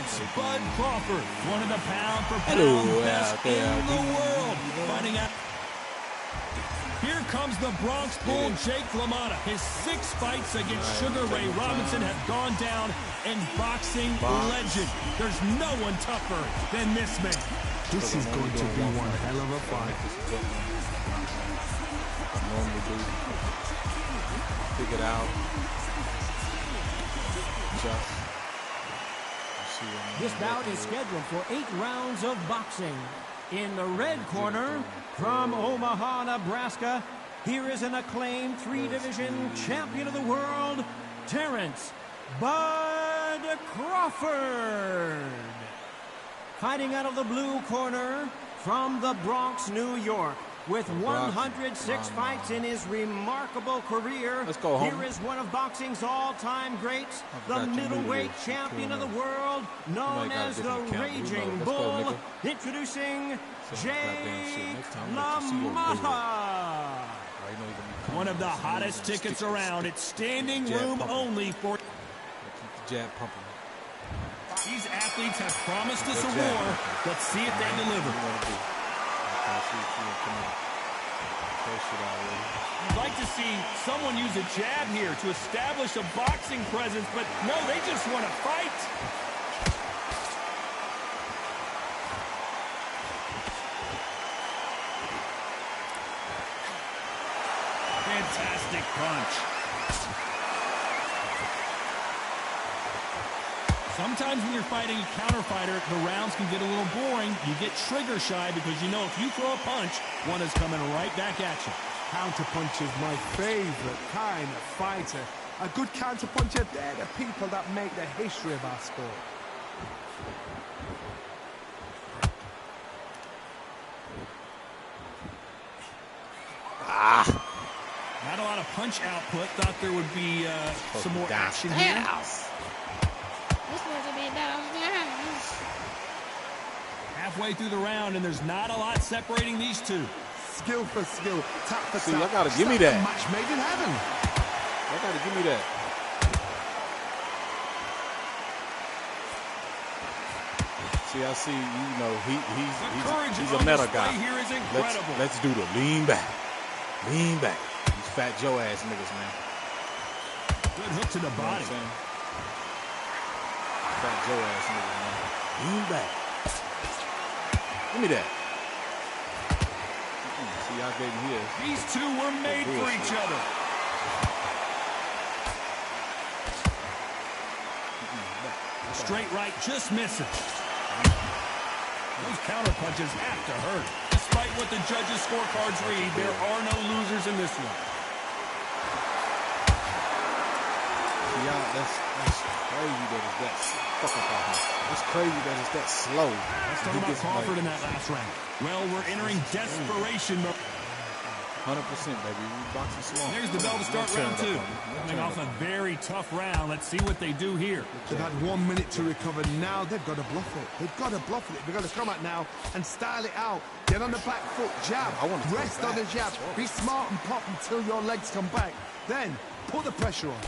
Terrence Bud Crawford, one of the pound-for-pound best in the world, fighting out. Here comes the Bronx Bull, Jake LaMotta. His 6 fights against Sugar Ray Robinson have gone down in boxing legend. There's no one tougher than this man. This is going to be one hell of a fight. Normally do. Figure it out. This bout is scheduled for 8 rounds of boxing. In the red corner, from Omaha, Nebraska, here is an acclaimed 3-division champion of the world, Terrence Bud Crawford. Fighting out of the blue corner, from the Bronx, New York, with 106 fights in his remarkable career, Let's go, here is one of boxing's all-time greats, the middleweight champion of the world, known as the Raging Bull, introducing Jake LaMotta. One of the hottest tickets around. It's standing room only for... Keep the jab pumping. These athletes have promised us a war. Let's see if they deliver. You'd like to see someone use a jab here to establish a boxing presence, but no, they just want to fight. Fantastic punch. Sometimes when you're fighting a counter fighter, the rounds can get a little boring. You get trigger shy because you know if you throw a punch, one is coming right back at you. Counterpunch is my favorite kind of fighter. A good counterpuncher, they're the people that make the history of our sport. Not a lot of punch output. Thought there would be some more action here. Halfway through the round, and there's not a lot separating these two. Skill for skill, tap for tap. See, y'all gotta give me that. Match made in heaven. Y'all gotta give me that. See, I see, you know, he's a meta guy. Here is incredible. Let's do the lean back. Lean back. These fat Joe ass niggas, man. Good hook to the body. Fat Joe ass niggas, man. Lean back. Give me that. See, y'all gave me his. These two were made for each other. Straight right, just missing. Those counter punches have to hurt. Despite what the judges' scorecards read, there are no losers in this one. Yeah, that's crazy that it's that fucking problem. It's crazy that it's that slow. Let's talk about Crawford in that last round. Well, we're entering desperation mode. 100%, baby. We boxing small. There's the bell to start round 2. Coming off a very tough round. Let's see what they do here. They've had 1 minute to recover. Now they've got to bluff it. They've got to bluff it. They've got to come out now and style it out. Get on the back foot, jab. Rest on the jab. Be smart and pop until your legs come back. Then put the pressure on.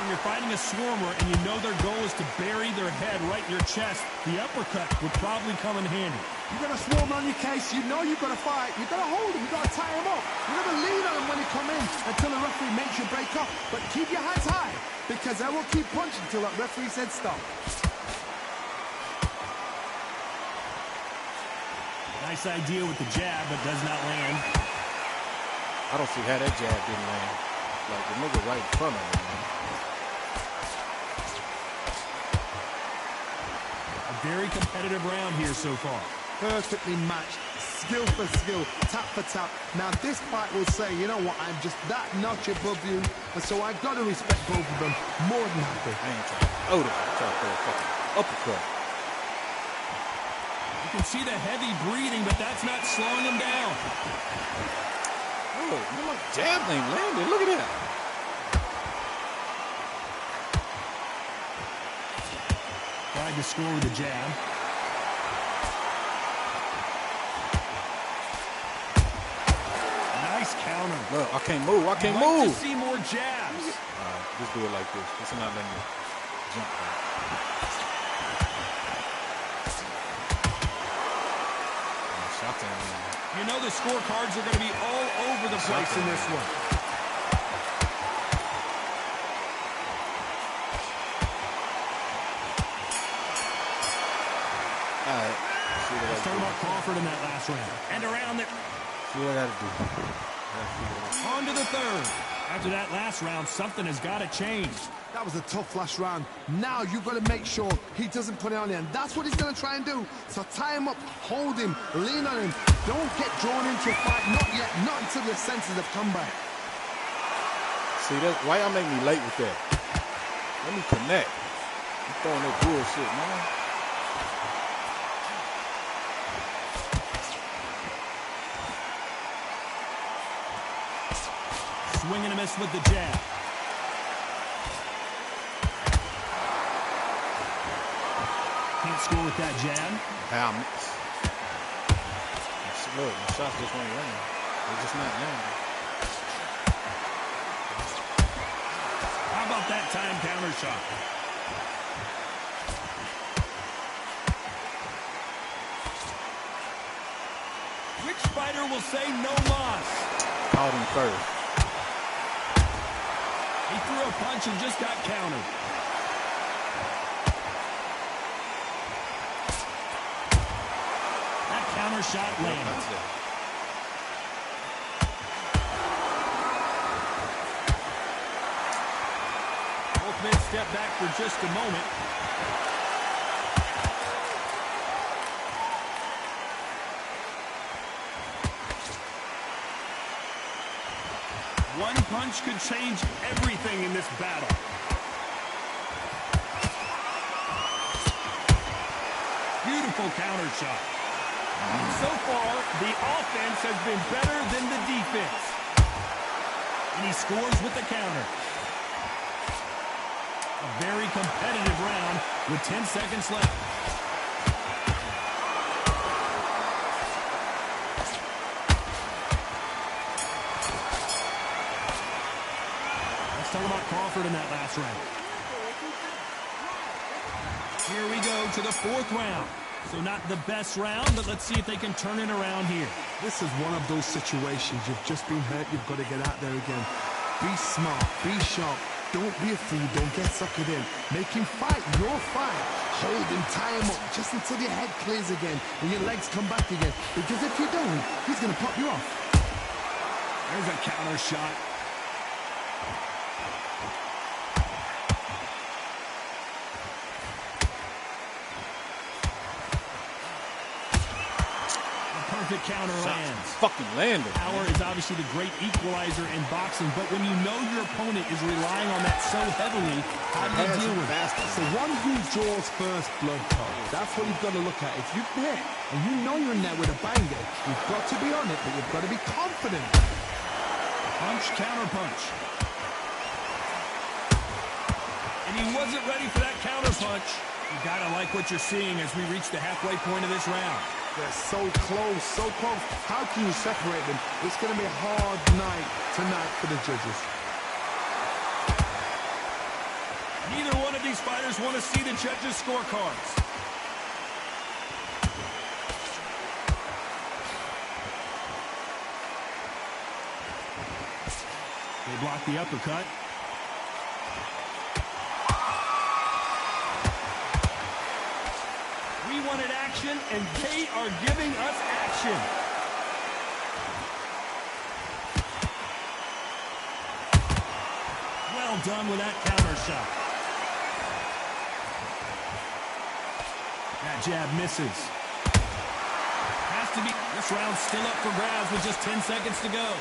When you're fighting a swarmer and you know their goal is to bury their head right in your chest, the uppercut would probably come in handy. You got a swarm on your case. You know you've got to fight. You've got to hold him. You've got to tie him up. You've got to lean on him when he come in until the referee makes you break up. But keep your hands high because they will keep punching until that referee said stop. Nice idea with the jab, but does not land. I don't see how that jab didn't land. Like the nigga right in front of him, man. Very competitive round here so far. Perfectly matched, skill for skill, tap for tap. Now this fight will say, you know what, I'm just that notch above you, and so I've got to respect both of them more than happy. I ain't trying to throw that. I'm trying to throw a fucking uppercut. You can see the heavy breathing, but that's not slowing him down. Oh, my jab ain't landed. Look at that. Tried to score with a jab. Nice nice counter. Look, I can't move. I can't I'd like move. to see more jabs. Just do it like this. This is not letting me jump back. You know the scorecards are going to be all over the place in this one. All right. Let's talk about Crawford in that last round. And around it. See what I got to do. On to the third. After that last round, something has got to change. That was a tough last round. Now you've got to make sure he doesn't put it on him. That's what he's going to try and do. So tie him up, hold him, lean on him. Don't get drawn into a fight. Not yet. Not until your senses have come back. See, that's why y'all make me late with that. Let me connect. I'm throwing that bullshit, man. Swing and a miss with the jab. Can't score with that jab. Look, the shots just won't land. They're just not landing. How about that time counter shot? Which fighter will say no loss? Caught him first. He threw a punch and just got countered. That counter shot lands. Both men step back for just a moment. One punch could change everything in this battle. Beautiful counter shot. So far, the offense has been better than the defense. And he scores with the counter. A very competitive round with 10 seconds left. Talk about Crawford in that last round. Here we go to the fourth round. So not the best round, but let's see if they can turn it around here. This is one of those situations. You've just been hurt. You've got to get out there again. Be smart. Be sharp. Don't be a fool. Don't get suckered in. Make him fight your fight. Hold him, tie him up just until your head clears again and your legs come back again. Because if you don't, he's going to pop you off. There's a counter shot. Perfect counter lands. Fucking landed. Power is obviously the great equalizer in boxing, but when you know your opponent is relying on that so heavily, how do you deal with it? It's the one who draws first blood card. That's what you've got to look at. If you hit and you know you're in there with a banger, you've got to be on it, but you've got to be confident. Punch, counter punch. And he wasn't ready for that counter punch. You gotta like what you're seeing as we reach the halfway point of this round. They're so close, so close. How can you separate them? It's going to be a hard night tonight for the judges. Neither one of these fighters want to see the judges' scorecards. They block the uppercut. We wanted action, and they are giving us action. Well done with that counter shot. That jab misses. Has to be. This round's still up for grabs with just 10 seconds to go.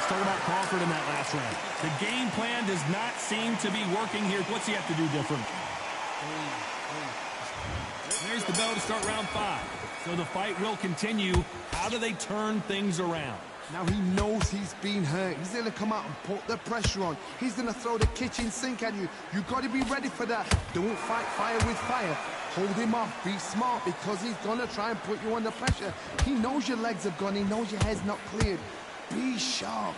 Talk about Crawford in that last round. The game plan does not seem to be working here. What's he have to do different? There's the bell to start round 5. So the fight will continue. How do they turn things around? Now he knows he's been hurt. He's gonna come out and put the pressure on. He's gonna throw the kitchen sink at you. You gotta be ready for that. Don't fight fire with fire. Hold him off. Be smart because he's gonna try and put you under pressure. He knows your legs have gone. He knows your head's not cleared. Be sharp.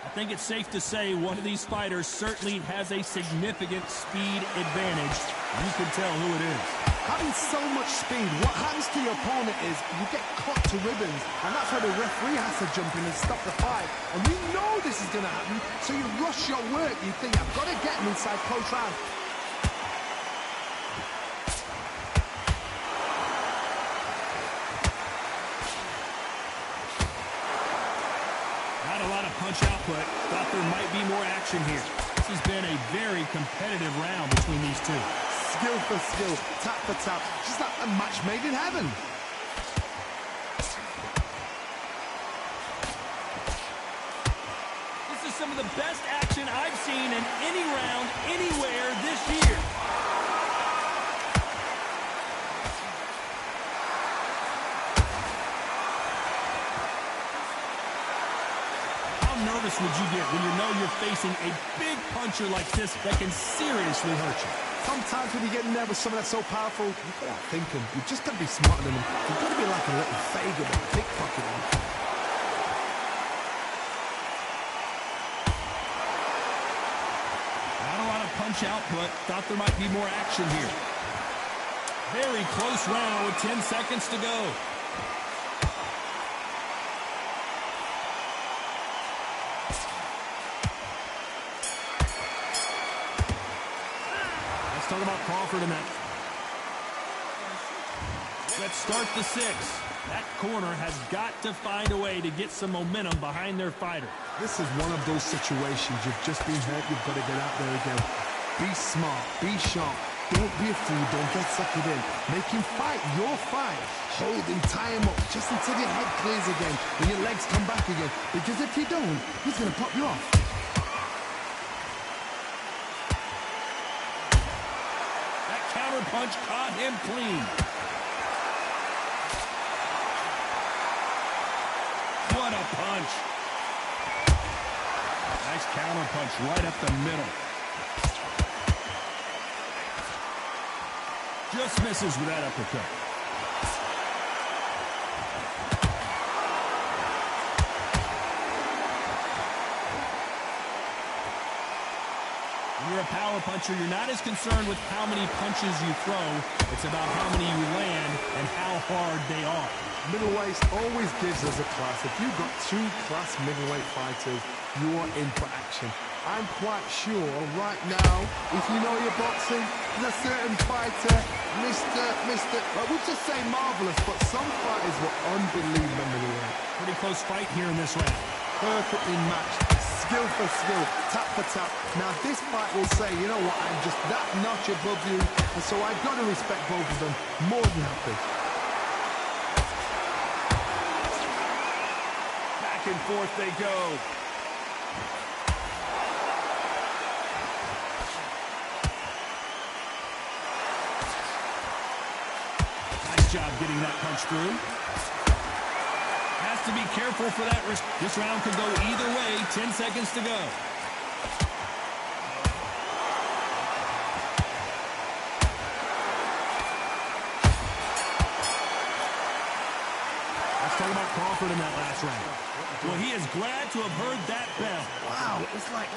I think it's safe to say one of these fighters certainly has a significant speed advantage. You can tell who it is. Having so much speed, what happens to your opponent is you get cut to ribbons, and that's why the referee has to jump in and stop the fight. And you know this is going to happen, so you rush your work. You think, I've got to get him inside close round. Not a lot of punch output. Thought there might be more action here. This has been a very competitive round between these two. Skill for skill, tap for tap, just like a match made in heaven. This is some of the best action I've seen in any round, anywhere this year. How nervous would you get when you know you're facing a big puncher like this that can seriously hurt you? Sometimes when you get nervous, someone that's so powerful, you've got to think him. You've just got to be smarter than him. You've got to be like a little Fagin or a pickpocket him. Not a lot of punch output. Thought there might be more action here. Very close round with 10 seconds to go. Talk about Crawford in that. Let's start the 6. That corner has got to find a way to get some momentum behind their fighter. This is one of those situations. You've just been hurt. You've got to get out there again. Be smart. Be sharp. Don't be a fool. Don't get suckered in. Make him fight your fight. Hold him. Tie him up just until your head clears again and your legs come back again. Because if you don't, he's going to pop you off. Punch caught him clean. What a punch. Nice counter punch right up the middle. Just misses with that uppercut. You're a power puncher. You're not as concerned with how many punches you throw. It's about how many you land and how hard they are. Middleweight always gives us a class. If you've got 2 class middleweight fighters, you are in for action. I'm quite sure right now, if you know your boxing, there's a certain fighter, I would just say marvelous, but some fighters were unbelievable middleweight. Pretty close fight here in this round. Perfectly matched. Skill for skill, tap for tap. Now this fight will say, you know what, I'm just that notch above you, and so I've got to respect both of them more than happy. Back and forth they go. Nice job getting that punch through. Has to be careful for that risk. This round could go either way. 10 seconds to go. Let's talk about Crawford in that last round. Well, he is glad to have heard that bell. Wow, it's like...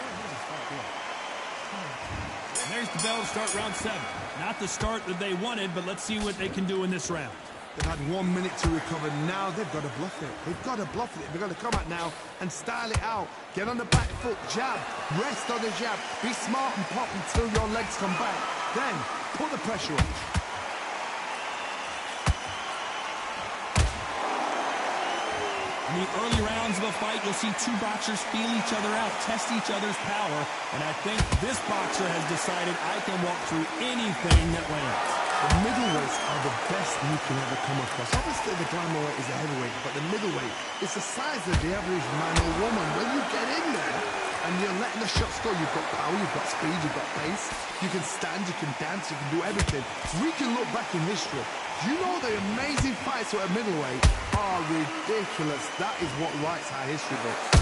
And there's the bell to start round 7. Not the start that they wanted, but let's see what they can do in this round. They've had 1 minute to recover. Now they've got to bluff it. They've got to bluff it. They've got to come out now and style it out. Get on the back foot, jab, rest on the jab. Be smart and pop until your legs come back. Then put the pressure on. In the early rounds of a fight, you'll see 2 boxers feel each other out, test each other's power, and I think this boxer has decided I can walk through anything that lands. The middleweights are the best you can ever come across. Obviously, the glamour is a heavyweight, but the middleweight is the size of the average man or woman. When you get in there, and you're letting the shots go. You've got power, you've got speed, you've got pace. You can stand, you can dance, you can do everything. We can look back in history. You know the amazing fights at a middleweight are ridiculous. That is what writes our history books.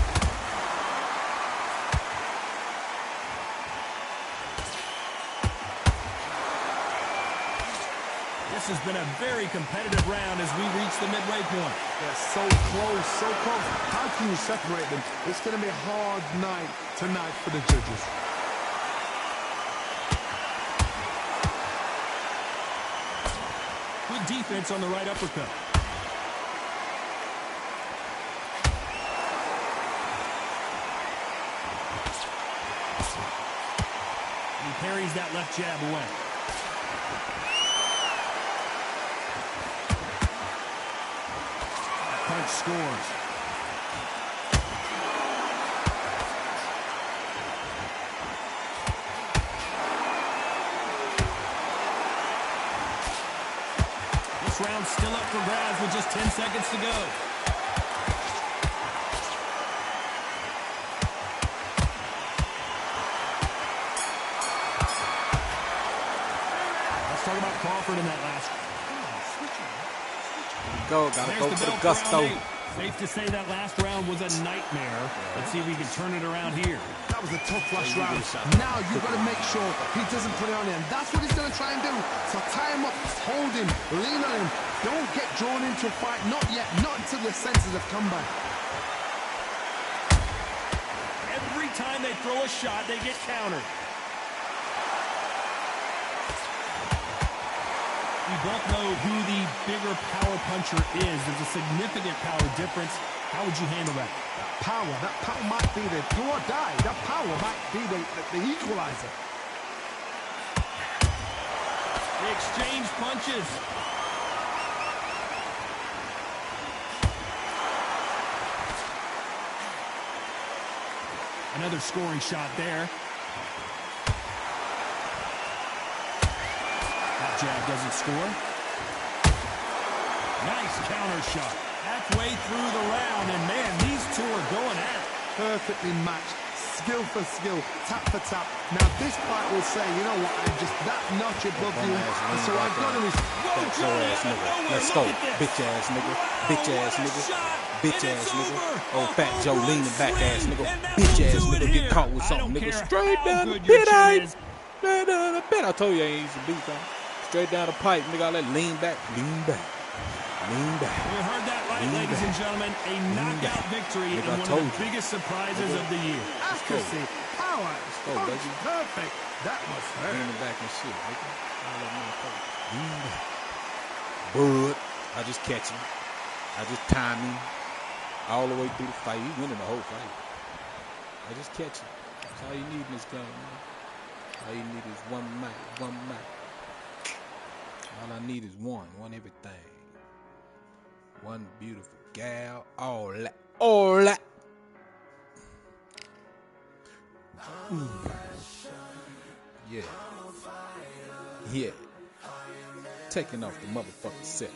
This has been a very competitive round as we reach the midway point. Yeah, so close, so close. How can you separate them? It's going to be a hard night tonight for the judges. Good defense on the right uppercut. He parries that left jab away. Punch scores. This round's still up for grabs with just 10 seconds to go. Let's talk about Crawford in that last. Gotta go for the gusto. Safe to say that last round was a nightmare. Let's see if we can turn it around here. That was a tough last round. Now you've got to make sure he doesn't put it on him. That's what he's going to try and do. So tie him up, hold him, lean on him. Don't get drawn into a fight. Not yet. Not until your senses have come back. Every time they throw a shot, they get countered. We both know who the bigger power puncher is. There's a significant power difference. How would you handle that? That power might be the do or die. That power might be the equalizer. They exchange punches. Another scoring shot there. Jab doesn't score. Nice counter shot. Halfway through the round, and man, these two are going at it. Perfectly matched, skill for skill, tap for tap. Now this fight will say, you know what, I'm just that notch above you, and so I've got to Let's go, bitch ass nigga, bitch ass nigga, bitch ass nigga. Old Fat Joe leaning back ass nigga, bitch ass nigga get caught with something, nigga. Straight down the pit, I told you I ain't used to beat that. Straight down the pipe, nigga. I let lean back, lean back, lean back. You heard that right, ladies and gentlemen. A knockout victory and one of the biggest surprises of the year. Accuracy, power, punch, perfect. That was her. Leaning back and shit, nigga. Lean back. Bud, I just catch him. I just time him all the way through the fight. He's winning the whole fight. I just catch him. That's all you need in this game, man. All you need is one mic, one mic. All I need is one everything. One beautiful gal, all that. Yeah. Taking off the motherfucking set.